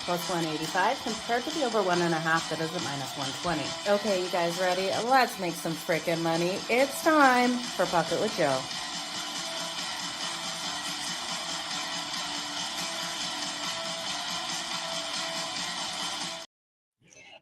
plus 185 compared to the over 1.5 that is at minus 120. Okay, you guys ready? Let's make some freaking money. It's time for Bucket with Jo.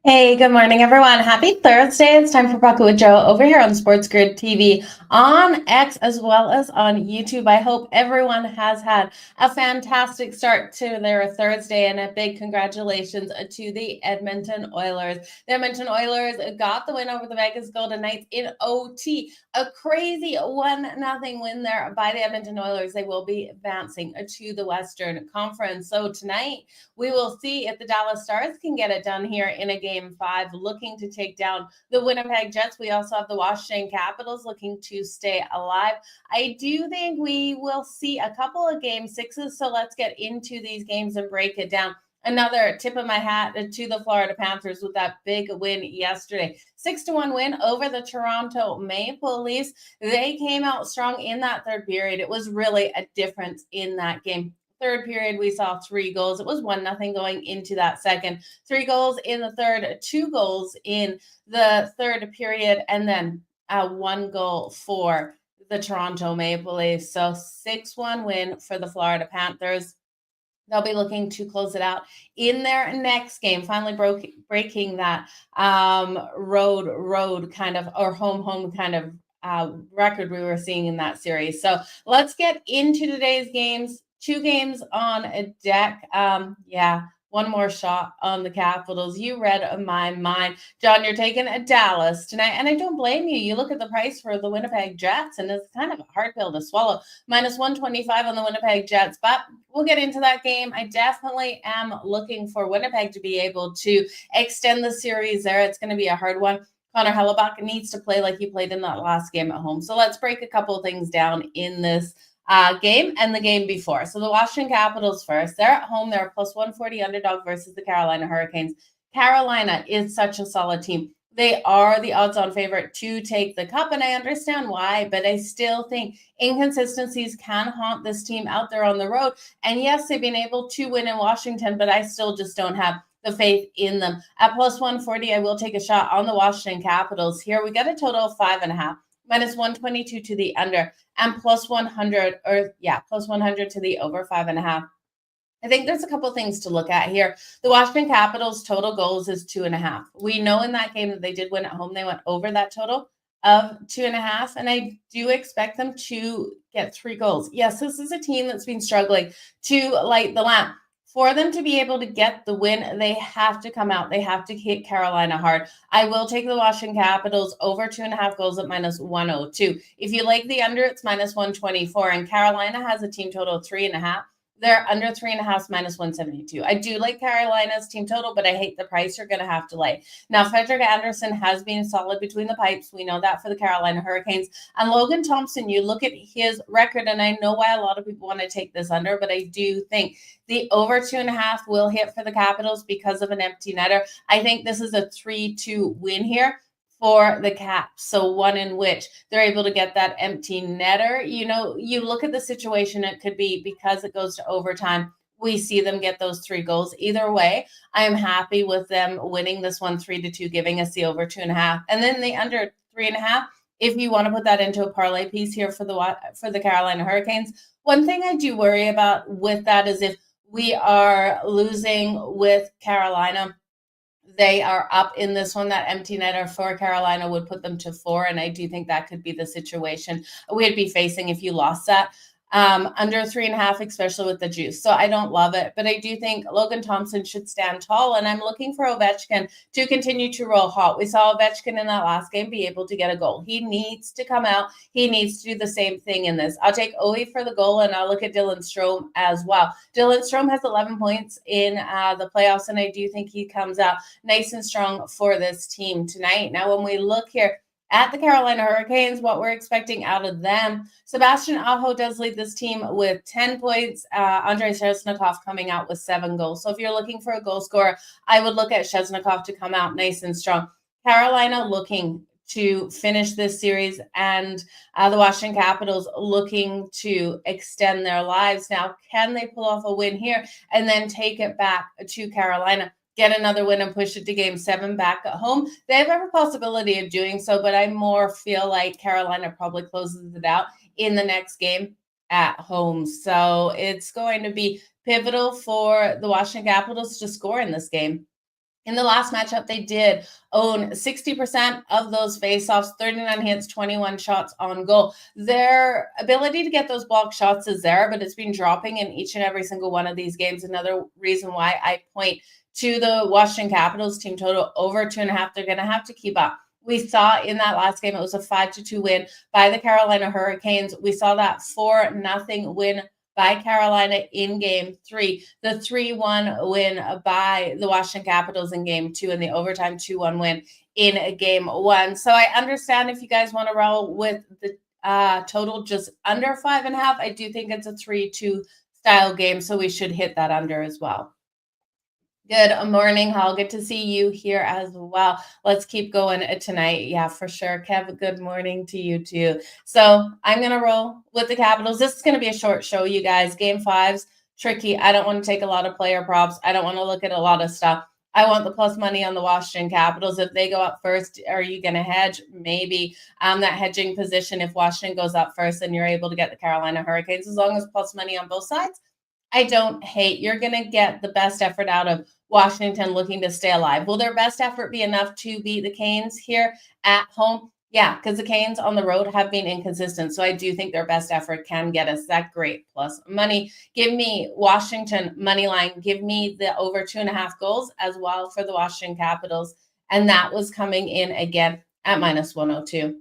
Hey, good morning, everyone. Happy Thursday. It's time for Bucket with Jo over here on SportsGrid TV, on X, as well as on YouTube. I hope everyone has had a fantastic start to their Thursday, and a big congratulations to the Edmonton Oilers. The Edmonton Oilers got the win over the Vegas Golden Knights in OT. A crazy 1-0 win there by the Edmonton Oilers. They will be advancing to the Western Conference. So tonight, we will see if the Dallas Stars can get it done here in a Game 5, looking to take down the Winnipeg Jets. We also have the Washington Capitals looking to stay alive. I do think we will see a couple of Game 6s, so let's get into these games and break it down. Another tip of my hat to the Florida Panthers with that big win yesterday. 6-1 win over the Toronto Maple Leafs. They came out strong in that third period. It was really a difference in that game. Third period, we saw 3 goals. It was 1-0 going into that second. 3 goals in the third, 2 goals in the third period, and then 1 goal for the Toronto Maple Leafs. So 6-1 win for the Florida Panthers. They'll be looking to close it out in their next game, finally breaking that road kind of, or home kind of record we were seeing in that series. So let's get into today's games. 2 games on a deck. One more shot on the Capitals. You read my mind. John, you're taking a Dallas tonight, and I don't blame you. You look at the price for the Winnipeg Jets, and it's kind of a hard pill to swallow. Minus 125 on the Winnipeg Jets, but we'll get into that game. I definitely am looking for Winnipeg to be able to extend the series there. It's going to be a hard one. Connor Hellebuyck needs to play like he played in that last game at home. So let's break a couple of things down in this game and the game before. So the Washington Capitals first. They're at home. They're a plus 140 underdog versus the Carolina Hurricanes. Carolina is such a solid team. They are the odds-on favorite to take the cup, and I understand why, but I still think inconsistencies can haunt this team out there on the road. And yes, they've been able to win in Washington, but I still just don't have the faith in them. At plus 140, I will take a shot on the Washington Capitals here. We got a total of 5.5. Minus 122 to the under, and plus 100 to the over 5.5. I think there's a couple things to look at here. The Washington Capitals total goals is 2.5. We know in that game that they did win at home, they went over that total of 2.5, and I do expect them to get 3 goals. Yes, this is a team that's been struggling to light the lamp. For them to be able to get the win, they have to come out. They have to hit Carolina hard. I will take the Washington Capitals over 2.5 goals at minus 102. If you like the under, it's minus 124. And Carolina has a team total of 3.5. They're under 3.5 minus 172. I do like Carolina's team total, but I hate the price. You're going to have to lay. Now, Frederik Andersen has been solid between the pipes. We know that for the Carolina Hurricanes. And Logan Thompson, you look at his record, and I know why a lot of people want to take this under, but I do think the over 2.5 will hit for the Capitals because of an empty netter. I think this is a 3-2 win here for the Caps. So one in which they're able to get that empty netter. You know, you look at the situation, it could be because it goes to overtime. We see them get those 3 goals. Either way, I am happy with them winning this one 3-2, giving us the over 2.5. And then the under 3.5, if you want to put that into a parlay piece here for the Carolina Hurricanes. One thing I do worry about with that is if we are losing with Carolina, they are up in this one. That empty netter for Carolina would put them to 4, and I do think that could be the situation we'd be facing if you lost that. Under 3.5, especially with the juice. So I don't love it, but I do think Logan Thompson should stand tall, and I'm looking for Ovechkin to continue to roll hot. We saw Ovechkin in that last game be able to get a goal. He needs to come out. He needs to do the same thing in this. I'll take Ovi for the goal, and I'll look at Dylan Strome as well. Dylan Strome has 11 points in the playoffs, and I do think he comes out nice and strong for this team tonight. Now, when we look here at the Carolina Hurricanes, what we're expecting out of them, Sebastian Aho does lead this team with 10 points. Andrei Shezhnikov coming out with 7 goals. So if you're looking for a goal scorer, I would look at Shezhnikov to come out nice and strong. Carolina looking to finish this series, and the Washington Capitals looking to extend their lives. Now, can they pull off a win here and then take it back to Carolina, get another win and push it to game 7 back at home? They have every possibility of doing so, but I more feel like Carolina probably closes it out in the next game at home. So it's going to be pivotal for the Washington Capitals to score in this game. In the last matchup, they did own 60% of those faceoffs, 39 hits, 21 shots on goal. Their ability to get those block shots is there, but it's been dropping in each and every single one of these games. Another reason why I point to the Washington Capitals team total over 2.5. They're going to have to keep up. We saw in that last game, it was a 5-2 win by the Carolina Hurricanes. We saw that 4-0 win by Carolina in game 3, the 3-1 win by the Washington Capitals in game 2, and the overtime 2-1 win in game 1. So I understand if you guys want to roll with the total just under 5.5. I do think it's a 3-2 style game, so we should hit that under as well. Good morning, Hal. Good to see you here as well. Let's keep going tonight. Yeah, for sure. Kev, good morning to you too. So I'm going to roll with the Capitals. This is going to be a short show, you guys. Game 5's tricky. I don't want to take a lot of player props. I don't want to look at a lot of stuff. I want the plus money on the Washington Capitals. If they go up first, are you going to hedge? Maybe that hedging position. If Washington goes up first, then you're able to get the Carolina Hurricanes as long as plus money on both sides. I don't hate. You're going to get the best effort out of Washington looking to stay alive. Will their best effort be enough to beat the Canes here at home? Yeah, because the Canes on the road have been inconsistent. So I do think their best effort can get us that great plus money. Give me Washington money line. Give me the over 2.5 goals as well for the Washington Capitals. And that was coming in again at -102.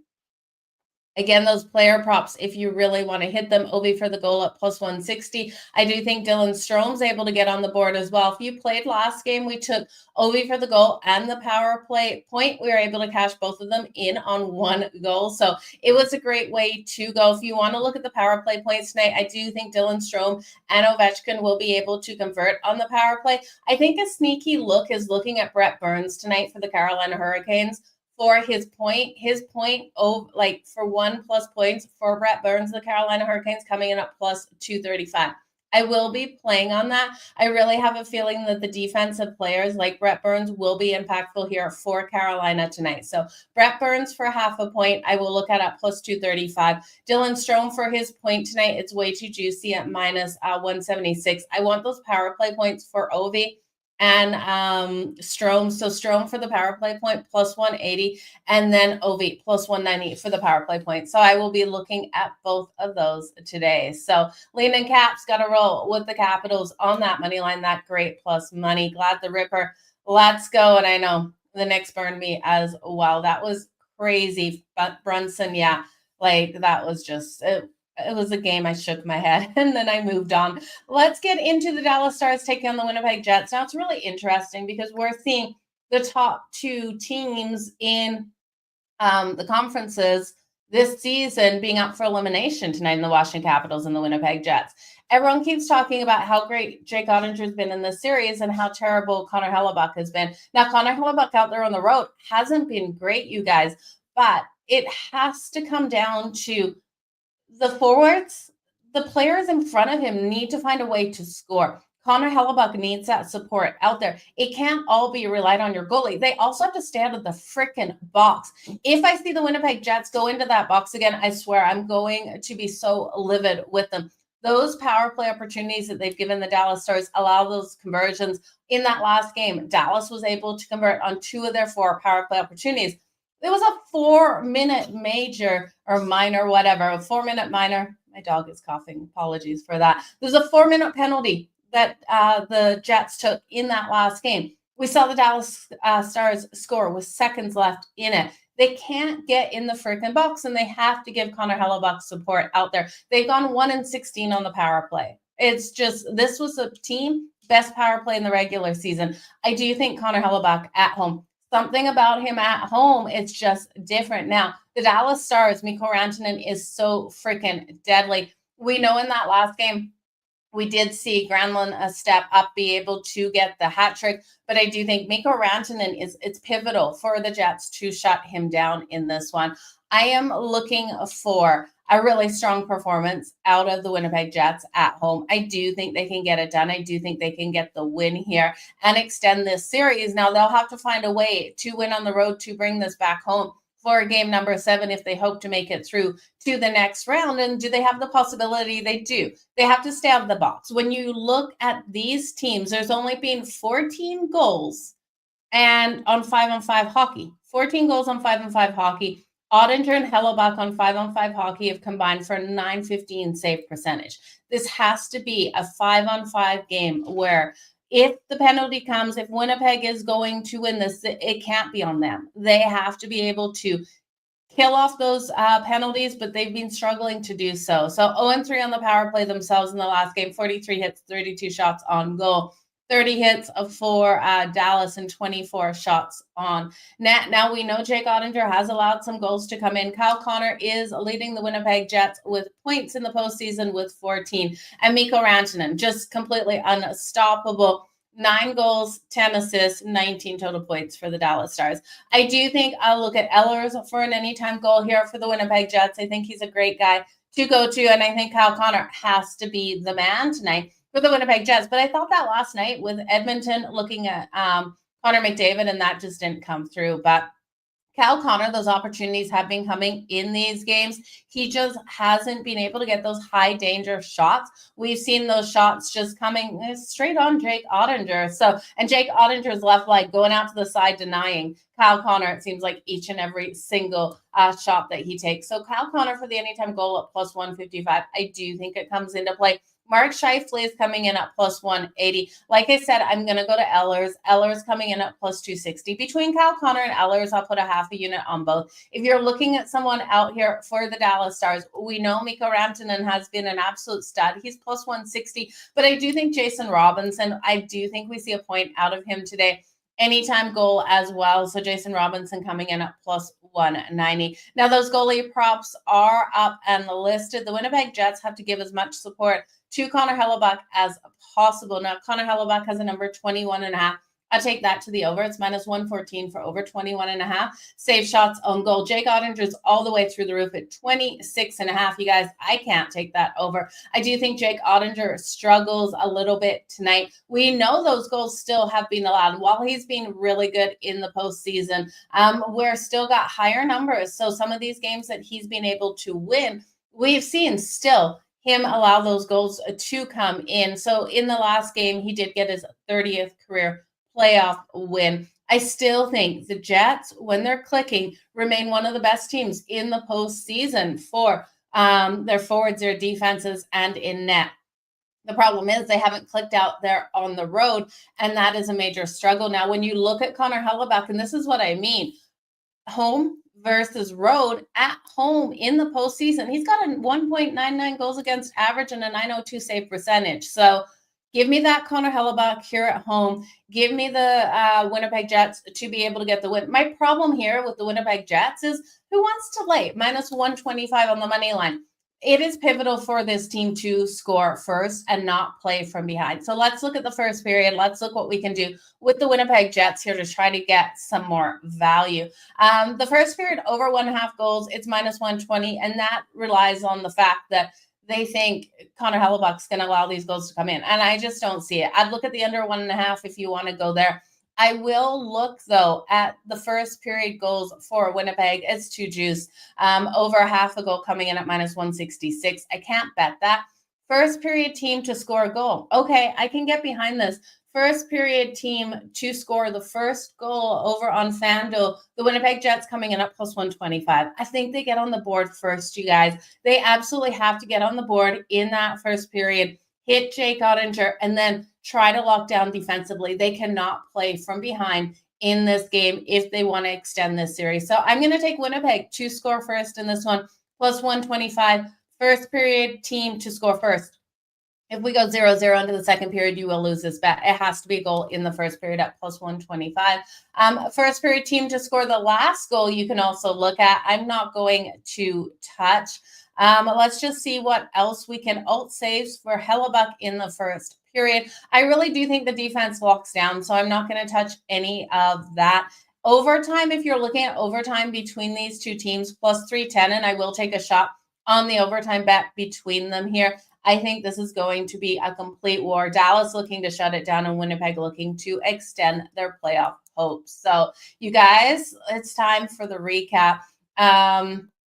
Again, those player props, if you really want to hit them, Ovi for the goal at +160. I do think Dylan Strome's able to get on the board as well. If you played last game, we took Ovi for the goal and the power play point. We were able to cash both of them in on one goal. So it was a great way to go. If you want to look at the power play points tonight, I do think Dylan Strome and Ovechkin will be able to convert on the power play. I think a sneaky look is looking at Brett Burns tonight for the Carolina Hurricanes. For his point for 1+ points for Brett Burns, the Carolina Hurricanes coming in at +235. I will be playing on that. I really have a feeling that the defensive players like Brett Burns will be impactful here for Carolina tonight. So Brett Burns for 0.5 point, I will look at +235. Dylan Strome for his point tonight, it's way too juicy at -176. I want those power play points for Ovi and Strome. So Strome for the power play point +180, and then Ovi +190 for the power play point. So I will be looking at both of those today. So Lean and Caps got to roll with the Capitals on that money line, that great plus money. Glad the Ripper. Let's go. And I know the Knicks burned me as well. That was crazy. But Brunson, yeah, like that was just it was a game I shook my head and then I moved on. Let's get into the Dallas Stars taking on the Winnipeg Jets. Now, it's really interesting because we're seeing the top 2 teams in the conferences this season being up for elimination tonight in the Washington Capitals and the Winnipeg Jets. Everyone keeps talking about how great Jake Ottinger's been in this series and how terrible Connor Hellebuck has been. Now, Connor Hellebuck out there on the road hasn't been great, you guys, but it has to come down to the forwards. The players in front of him need to find a way to score. Connor Hellebuck needs that support out there. It can't all be relied on your goalie. They also have to stand at the freaking box. If I see the Winnipeg Jets go into that box again, I swear I'm going to be so livid with them. Those power play opportunities that they've given the Dallas Stars allow those conversions. In that last game, Dallas was able to convert on 2 of their 4 power play opportunities. There was a 4-minute major or minor, whatever, a 4-minute minor. My dog is coughing. Apologies for that. There's a 4-minute penalty that the Jets took in that last game. We saw the Dallas Stars score with seconds left in it. They can't get in the freaking box, and they have to give Connor Hellebuck support out there. They've gone 1-16 on the power play. It's just, this was a team best power play in the regular season. I do think Connor Hellebuck at home, something about him at home, it's just different. Now, the Dallas Stars, Mikko Rantanen is so freaking deadly. We know in that last game, We did see Granlund a step up, be able to get the hat trick, but I do think Mikko Rantanen it's pivotal for the Jets to shut him down in this one. I am looking for a really strong performance out of the Winnipeg Jets at home. I do think they can get it done. I do think they can get the win here and extend this series. Now they'll have to find a way to win on the road to bring this back home for game number 7 if they hope to make it through to the next round. And do they have the possibility? They do. They have to stay out of the box. When you look at these teams, there's only been 14 goals and on 5-on-5 hockey. 14 goals on 5-on-5 hockey. Ottinger and Hellebuck on 5-on-5 hockey have combined for a .915 save percentage. This has to be a 5-on-5 game where if the penalty comes, if Winnipeg is going to win this, it can't be on them. They have to be able to kill off those penalties, but they've been struggling to do so. So 0-3 on the power play themselves in the last game, 43 hits, 32 shots on goal. 30 hits for Dallas and 24 shots on net. Now we know Jake Ottinger has allowed some goals to come in. Kyle Connor is leading the Winnipeg Jets with points in the postseason with 14. And Mikko Rantanen, just completely unstoppable. 9 goals, 10 assists, 19 total points for the Dallas Stars. I do think I'll look at Ehlers for an anytime goal here for the Winnipeg Jets. I think he's a great guy to go to, and I think Kyle Connor has to be the man tonight for the Winnipeg Jets. But I thought that last night with Edmonton looking at Connor McDavid, and that just didn't come through. But Kyle Connor, those opportunities have been coming in these games. He just hasn't been able to get those high danger shots. We've seen those shots just coming straight on Jake Ottinger. And Jake Ottinger's left leg going out to the side, denying Kyle Connor, it seems like each and every single shot that he takes. So Kyle Connor for the anytime goal at plus 155. I do think it comes into play. Mark Scheifele is coming in at plus 180. Like I said, I'm going to go to Ehlers. Ehlers coming in at plus 260. Between Kyle Connor and Ehlers, I'll put a half a unit on both. If you're looking at someone out here for the Dallas Stars, we know Mikko Rantanen has been an absolute stud. He's plus 160. But I do think Jason Robinson, I do think we see a point out of him today. Anytime goal as well. So Jason Robinson coming in at plus 190. Now those goalie props are up and listed. The Winnipeg Jets have to give as much support to Connor Hellebuck as possible. Now Connor Hellebuck has a number 21.5. I'll take that to the over. It's minus 114 for over 21.5. Save shots on goal. Jake Ottinger's all the way through the roof at 26.5. You guys, I can't take that over. I do think Jake Ottinger struggles a little bit tonight. We know those goals still have been allowed. While he's been really good in the postseason, we're still got higher numbers. So some of these games that he's been able to win, we've seen still him allow those goals to come in. So in the last game, he did get his 30th career playoff win. I still think the Jets, when they're clicking, remain one of the best teams in the postseason for their forwards, their defenses, and in net. The problem is they haven't clicked out there on the road, and that is a major struggle. Now, when you look at Connor Hellebuck, and this is what I mean, home versus road, at home in the postseason, he's got a 1.99 goals against average and a 902 save percentage. So give me that Connor Hellebuck here at home. Give me the Winnipeg Jets to be able to get the win. My problem here with the Winnipeg Jets is who wants to lay minus 125 on the money line? It is pivotal for this team to score first and not play from behind. So let's look at the first period. Let's look what we can do with the Winnipeg Jets here to try to get some more value. The first period over 1.5 goals, it's minus 120, and that relies on the fact that they think Connor Hellebuck's going to allow these goals to come in. And I just don't see it. I'd look at the under 1.5 if you want to go there. I will look, though, at the first period goals for Winnipeg. It's too juice. Over half a goal coming in at minus 166. I can't bet that. First period team to score a goal. Okay, I can get behind this. First period team to score the first goal over on FanDuel. The Winnipeg Jets coming in at plus 125. I think they get on the board first, you guys. They absolutely have to get on the board in that first period. Hit Jake Ottinger and then try to lock down defensively. They cannot play from behind in this game if they want to extend this series. So I'm going to take Winnipeg to score first in this one, plus 125. First period team to score first. If we go 0-0 into the second period, you will lose this bet. It has to be a goal in the first period at plus 125. First period team to score the last goal, you can also look at. I'm not going to touch Let's just see what else we can. Alt saves for Hellebuck in the first period. I really do think the defense locks down, so I'm not going to touch any of that. Overtime, if you're looking at overtime between these two teams, plus 310, and I will take a shot on the overtime bet between them here. I think this is going to be a complete war. Dallas looking to shut it down and Winnipeg looking to extend their playoff hopes. So you guys, it's time for the recap.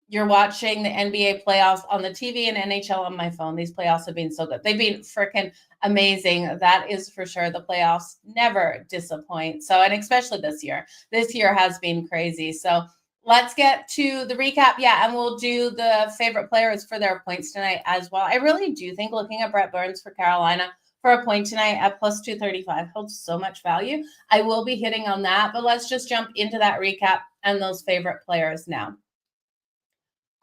You're watching the NBA playoffs on the TV and NHL on my phone. These playoffs have been so good. They've been freaking amazing. That is for sure. The playoffs never disappoint. So, and especially this year. This year has been crazy. So let's get to the recap. Yeah, and we'll do the favorite players for their points tonight as well. I really do think looking at Brett Burns for Carolina for a point tonight at plus 235 holds so much value. I will be hitting on that, but let's just jump into that recap and those favorite players now.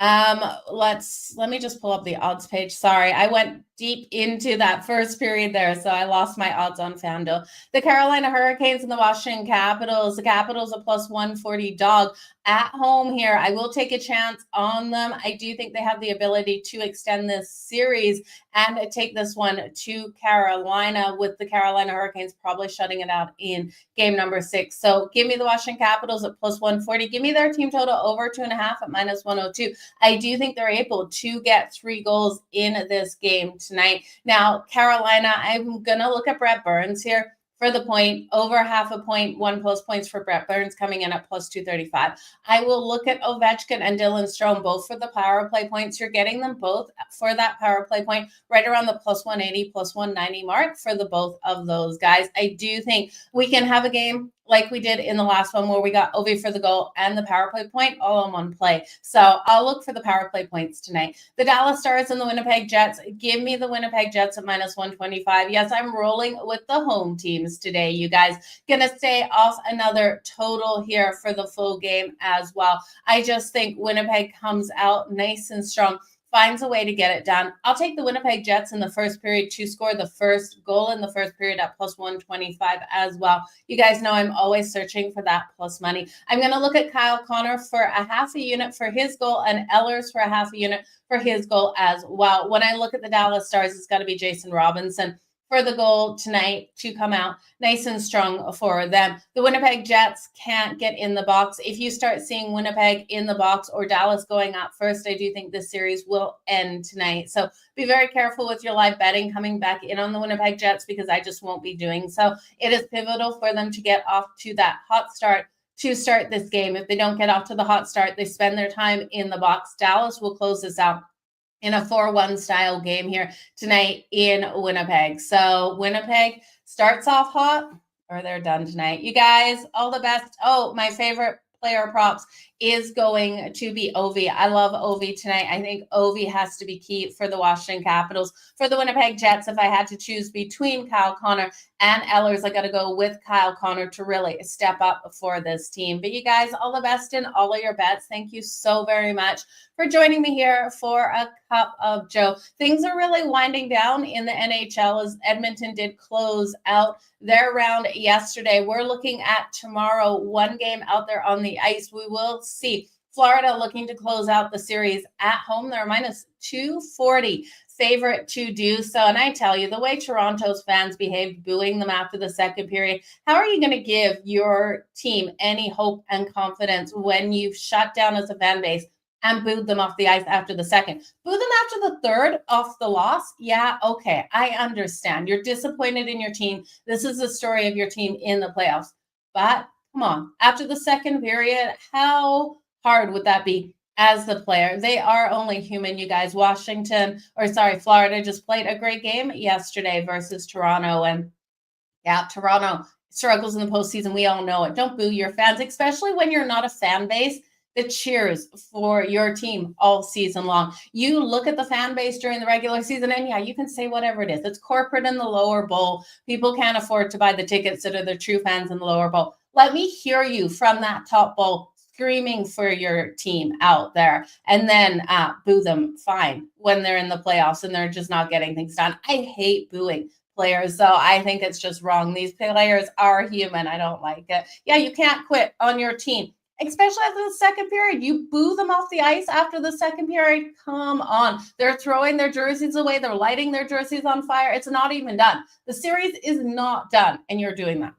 Let me just pull up the odds page. Sorry, I went deep into that first period there, so I lost my odds on FanDuel. The Carolina Hurricanes and the Washington Capitals. The Capitals a plus 140 dog at home here. I will take a chance on them. I do think they have the ability to extend this series and take this one to Carolina, with the Carolina Hurricanes probably shutting it out in game number 6. So give me the Washington Capitals at plus 140. Give me their team total over 2.5 at minus 102. I do think they're able to get 3 goals in this game tonight. Now, Carolina, I'm going to look at Brett Burns here for the point, over half a point, 1+ points for Brett Burns coming in at plus 235. I will look at Ovechkin and Dylan Strome, both for the power play points. You're getting them both for that power play point right around the plus 180, plus 190 mark for the both of those guys. I do think we can have a game like we did in the last one where we got Ovi for the goal and the power play point all in one play. So I'll look for the power play points tonight. The Dallas Stars and the Winnipeg Jets. Give me the Winnipeg Jets at minus 125. Yes, I'm rolling with the home teams today, you guys. Gonna stay off another total here for the full game as well. I just think Winnipeg comes out nice and strong, finds a way to get it done. I'll take the Winnipeg Jets in the first period to score the first goal in the first period at plus 125 as well. You guys know I'm always searching for that plus money. I'm going to look at Kyle Connor for a half a unit for his goal and Ehlers for a half a unit for his goal as well. When I look at the Dallas Stars, it's got to be Jason Robinson for the goal tonight to come out nice and strong for them. The Winnipeg Jets can't get in the box. If you start seeing Winnipeg in the box or Dallas going up first, I do think this series will end tonight. So be very careful with your live betting coming back in on the Winnipeg Jets, because I just won't be doing so. It is pivotal for them to get off to that hot start to start this game. If they don't get off to the hot start, they spend their time in the box. Dallas will close this out in a 4-1 style game here tonight in Winnipeg. So Winnipeg starts off hot, or they're done tonight. You guys, all the best. Oh, my favorite player props is going to be Ovi. I love Ovi tonight. I think Ovi has to be key for the Washington Capitals. For the Winnipeg Jets, if I had to choose between Kyle Connor and Ehlers, I got to go with Kyle Connor to really step up for this team. But you guys, all the best in all of your bets. Thank you so very much for joining me here for a cup of Joe. Things are really winding down in the NHL as Edmonton did close out their round yesterday. We're looking at tomorrow, one game out there on the ice. We will see Florida looking to close out the series at home. They're minus 240 favorite to do so. And I tell you, the way Toronto's fans behaved, booing them after the second period, how are you going to give your team any hope and confidence when you've shut down as a fan base and booed them off the ice after the second? Boo them after the third off the loss? Yeah, okay, I understand. You're disappointed in your team. This is the story of your team in the playoffs. But come on, after the second period, how hard would that be as the player? They are only human, you guys. Florida just played a great game yesterday versus Toronto. And yeah, Toronto struggles in the postseason. We all know it. Don't boo your fans, especially when you're not a fan base that cheers for your team all season long. You look at the fan base during the regular season, and yeah, you can say whatever it is. It's corporate in the lower bowl. People can't afford to buy the tickets that are the true fans in the lower bowl. Let me hear you from that top bowl screaming for your team out there, and then boo them fine when they're in the playoffs and they're just not getting things done. I hate booing players, so I think it's just wrong. These players are human. I don't like it. Yeah, you can't quit on your team especially after the second period. You boo them off the ice after the second period. Come on. They're throwing their jerseys away. They're lighting their jerseys on fire. It's not even done. The series is not done, and you're doing that.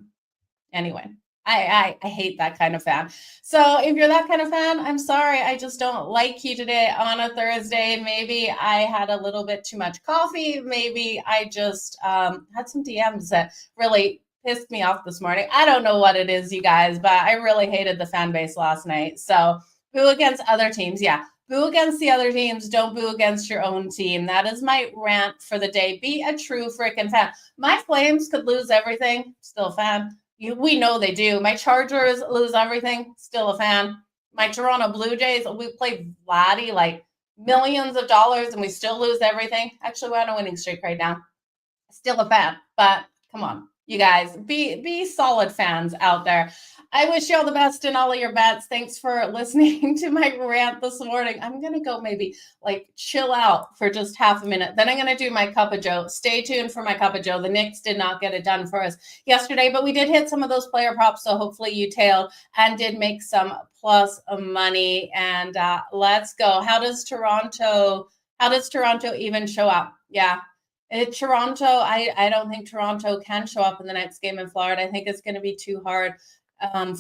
Anyway, I hate that kind of fan. So if you're that kind of fan, I'm sorry. I just don't like you today on a Thursday. Maybe I had a little bit too much coffee. Maybe I just had some DMs that really pissed me off this morning. I don't know what it is, you guys, but I really hated the fan base last night. So boo against other teams. Yeah. Boo against the other teams. Don't boo against your own team. That is my rant for the day. Be a true freaking fan. My Flames could lose everything. Still a fan. We know they do. My Chargers lose everything. Still a fan. My Toronto Blue Jays, we played Vladdy like millions of dollars and we still lose everything. Actually, we're on a winning streak right now. Still a fan. But come on, you guys, be solid fans out there. I wish you all the best in all of your bets. Thanks for listening to my rant this morning. I'm going to go maybe like chill out for just half a minute. Then I'm going to do my Cup of Joe. Stay tuned for my Cup of Joe. The Knicks did not get it done for us yesterday, but we did hit some of those player props. So hopefully you tailed and did make some plus money. And let's go. How does Toronto even show up? Yeah. Toronto, I don't think Toronto can show up in the next game in Florida. I think it's going to be too hard.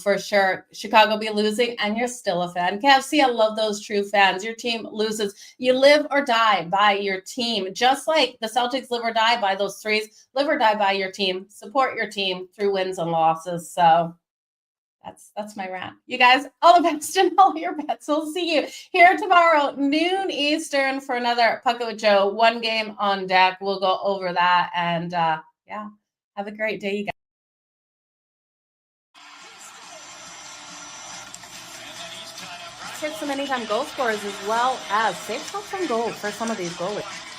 For sure. Chicago be losing and you're still a fan. KFC, I love those true fans. Your team loses. You live or die by your team. Just like the Celtics live or die by those threes, live or die by your team. Support your team through wins and losses. So that's my rant. You guys, all the best in all your bets. We'll see you here tomorrow, noon Eastern, for another Puck with Joe. One game on deck. We'll go over that. And yeah, have a great day, you guys. Hit some anytime goal scorers as well as safe shots on goal for some of these goalies.